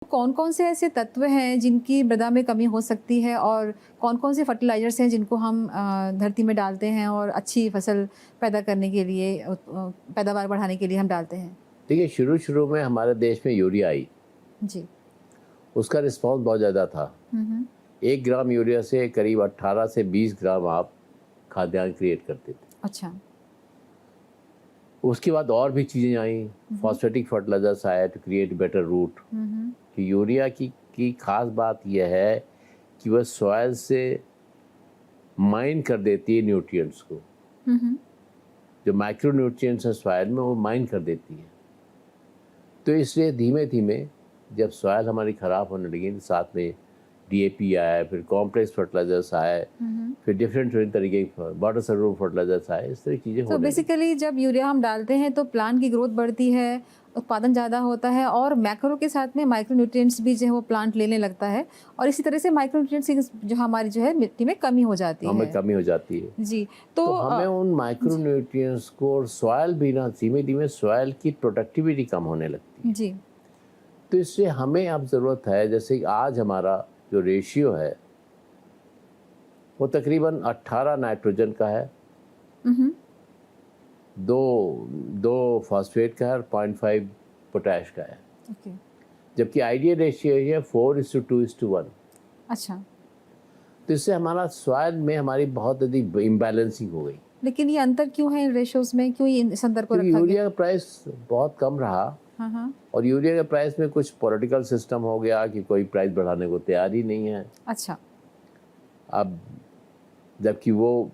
कौन-कौन से ऐसे तत्व हैं जिनकी मृदा में कमी हो सकती है और कौन-कौन से फर्टिलाइज़र्स हैं जिनको हम धरती में डालते हैं और अच्छी फसल पैदा करने के लिए पैदावार बढ़ाने के लिए हम डालते हैं? देखिए, शुरू-शुरू में हमारे देश में यूरिया आई, जी। उसका रिस्पॉन्स बहुत ज़्यादा था। हुँ, हुँ। 1 ग्राम यूरिया से करीब 18 से 20 ग्राम आप खाद्यान्न क्रिएट करते थे। अच्छा। उसके बाद और भी चीज़ें आईं, फॉस्फेटिक फर्टिलाइज़र्स आए टू क्रिएट बेटर रूट। हुँ, हुँ। कि यूरिया की ख़ास बात यह है कि वह सॉइल से माइन कर देती है न्यूट्रिएंट्स को। हुँ, हुँ। जो माइक्रो न्यूट्रिएंट्स हैं सॉइल में, वो माइन कर देती है। तो इसलिए धीमे-धीमे जब सॉइल हमारी ख़राब होने लगी, तो साथ में डीएपी आया, फिर कॉम्प्लेक्स फर्टिलाइज़र्स आए, हुँ, हुँ। फिर डिफरेंट तरीके के वाटर सॉल्युबल फर्टिलाइज़र्स आए, इस तरह की चीज़ें तो होने लगी। बेसिकली जब यूरिया हम डालते हैं तो प्लांट की ग्रोथ बढ़ती है, उत्पादन ज़्यादा होता है और मैक्रो के साथ में माइक्रो न्यूट्रिएंट्स भी जो है वो प्लांट लेने लगता है और इसी तरह से माइक्रो न्यूट्रिएंट्स की जो हमारी जो है मिट्टी में कमी हो जाती हमें है। कमी हो जाती है। जी, तो तो हमें उन माइक्रो जी, न्यूट्रिएंट्स को, और सॉइल भी ना धीमे-धीमे सॉइल की प्रोडक्टिविटी कम होने लगती है। जी। तो इसलिए हमें अब ज़रूरत है, जैसे कि आज हमारा जो रेशियो है वो तकरीबन 18 नाइट्रोजन का है, हुँ, हुँ। 2 2 फॉस्फेट का है और 0.5 पोटैश का है। ओके, जबकि आइडियल रेशियो है 4:2:1। अच्छा। तो इससे हमारा सॉइल में हमारी बहुत अधिक इम्बैलेंसिंग हो गई, लेकिन ये अंतर क्यों है इन रेशियोज़ में? क्यों ये इस अंतर को क्योंकि रखा गया? यूरिया का प्राइस बहुत कम रहा। हाँ, हाँ। और यूरिया के प्राइस में कुछ पॉलिटिकल सिस्टम हो गया कि कोई प्राइस बढ़ाने को तैयार ही नहीं है। अच्छा। अब जबकि वो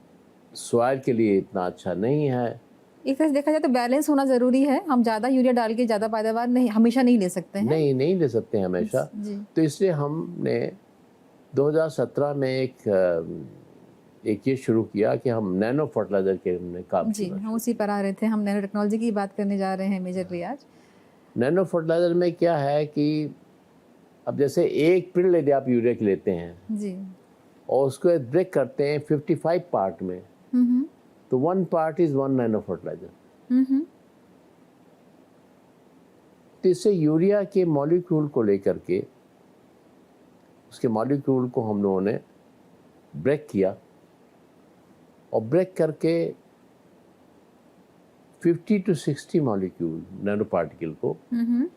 सॉइल के लिए इतना अच्छा नहीं है। एक तरह से देखा जाए तो बैलेंस होना ज़रूरी है। हम ज़्यादा यूरिया डाल के ज़्यादा पैदावार नहीं हमेशा नहीं ले सकते हैं। नहीं ले सकते हैं हमेशा। जी। तो इसलिए हमने 2017 में एक ये शुरू किया कि हम नैनो फर्टिलाइज़र के हमने काम जी, शुरू हम उसी पर आ रहे थे। हम नैनो टेक्नोलॉजी की बात करने जा रहे हैं मेजरली आज। नैनो फर्टिलाइज़र में क्या है कि अब जैसे एक पिल यदि आप यूरिया की लेते हैं जी। और उसको ब्रेक करते हैं 55 पार्ट में, हुँ, हुँ। तो 1 पार्ट इज़ 1 नैनो फर्टिलाइज़र। हुँ, हुँ। तो इससे यूरिया के मॉलिक्यूल को लेकर के, उसके मॉलिक्यूल को हम लोगों ने ब्रेक किया और ब्रेक करके 50 टू 60 मॉलिक्यूल नैनो पार्टिकल को हुँ, हुँ।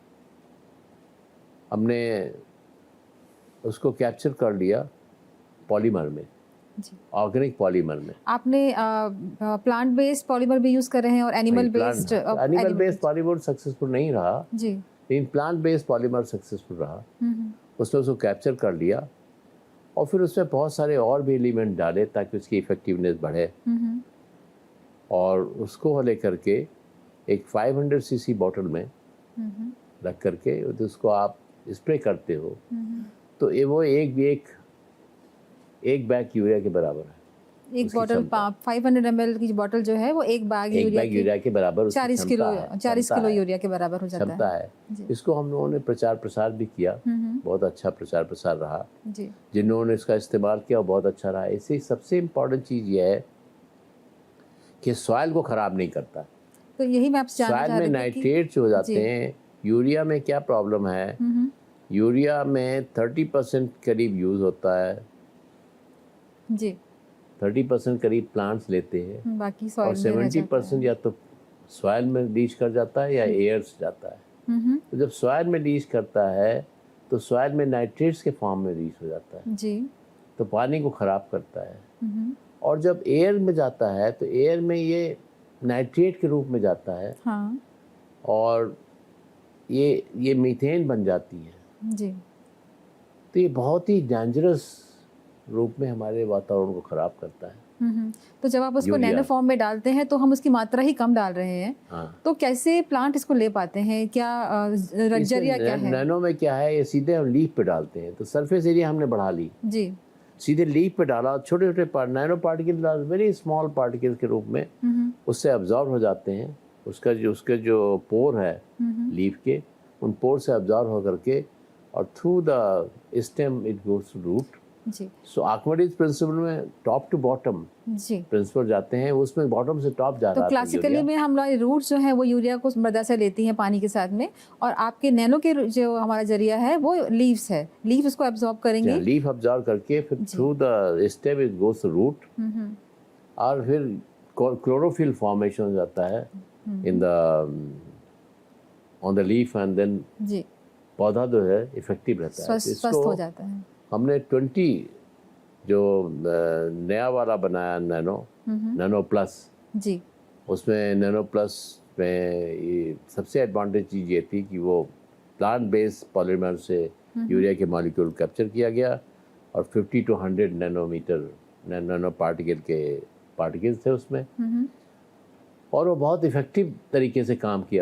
हमने उसको कैप्चर कर लिया पॉलीमर में, जी। ऑर्गेनिक पॉलीमर में। आपने प्लांट बेस्ड पॉलीमर भी यूज़ कर रहे हैं और नहीं, animal based animal based polymer successful नहीं रहा, जी। लेकिन प्लांट बेस्ड पॉलीमर सक्सेसफुल रहा। हुँ, हुँ। उसने उसको कैप्चर कर लिया और फिर उसमें बहुत सारे और भी एलिमेंट डाले ताकि उसकी इफेक्टिवनेस बढ़े, हुँ, हुँ। और उसको लेकर के एक 500 सीसी बॉटल में हुँ, हुँ। रख करके उसको आप स्प्रे करते हो, हुँ, हुँ। तो ये वो एक बैग यूरिया के बराबर है एक उसकी बॉटल क्षमता। 500 ml की बॉटल जो है वो एक बैग एक यूरिया बैग की यूरिया के बराबर उसकी 40 किलो क्षमता है, 40 किलो यूरिया के बराबर हो जाता क्षमता है। है। जी। इसको हम लोगों ने प्रचार प्रसार भी किया, हुँ, हुँ। बहुत अच्छा प्रचार प्रसार रहा। जी। जिन्होंने इसका इस्तेमाल किया वो बहुत अच्छा रहा। इससे सबसे इम्पोर्टेंट चीज़ ये है कि सॉइल को ख़राब नहीं करता। तो यही मैं आपसे जानना सॉइल चाह में रही थी कि नाइट्रेट्स हो जाते जी। हैं। यूरिया में क्या प्रॉब्लम है, हुँ, हुँ। यूरिया में 30% करीब यूज़ होता है, जी। 30% करीब प्लांट्स लेते हैं बाकी और सॉइल में रह जाता है। 70% या तो सॉइल में लीच कर जाता है या एयर से जाता है। हुँ, हुँ। तो जब सॉइल में लीच करता है तो सॉइल में नाइट्रेट्स के फॉर्म में लीच हो जाता है, जी। तो पानी को ख़राब करता है। हुँ, हुँ। और जब एयर में जाता है तो एयर में ये नाइट्रेट के रूप में जाता है हाँ। और ये मीथेन बन जाती है। जी। तो ये बहुत ही डेंजरस रूप में हमारे वातावरण को ख़राब करता है हुँ, हुँ। तो जब आप उसको नैनो यूरिया। फॉर्म में डालते हैं तो हम उसकी मात्रा ही कम डाल रहे हैं। हाँ, तो कैसे प्लांट इसको ले पाते हैं? क्या इसमें नर्सरिया क्या है? नैनो में क्या है, ये सीधे हम लीफ पे डालते हैं, तो सरफेस एरिया हमने बढ़ा ली, जी। सीधे लीफ पे डाला, छोटे छोटे nano particle, very small particle के रूप में हुँ, हुँ। उससे अब्जॉर्ब हो जाते हैं। उसके जो पोर है हुँ, हुँ। लीफ के, उन पोर से अब्जॉर्ब हो करके और through the stem it goes to root, जी सो आर्किमिडीज प्रिंसिपल में टॉप टू बॉटम जी। प्रिंसिपल जाते हैं, उसमें बॉटम से टॉप जा तो रहा था क्लासिकली यूरिया। में हम लोग रूट जो है वो यूरिया को मृदा से लेती हैं पानी के साथ में, और आपके नैनो के जो हमारा जरिया है वो लीव्स है, लीव्स उसको एब्जॉर्ब करेंगे। लीफ ऑब्जर्व करके फिर जी। Through the stem it goes root, hmm, और फिर क्लोरोफिल फॉर्मेशन हो जाता है in the on the leaf, and then जी पौधा जो है इफेक्टिव रहता है। तो स्वस्थ इसको हो जाता है। हमने 20 जो नया वाला बनाया नैनो प्लस, जी उसमें नैनो प्लस में ये सबसे एडवांटेज चीज़ ये थी कि वो प्लांट बेस्ड पॉलीमर से यूरिया के मॉलिक्यूल कैप्चर किया गया, और 50 to 100 नैनोमीटर नैनो पार्टिकल्स थे उसमें, और वो बहुत इफेक्टिव तरीके से काम किया।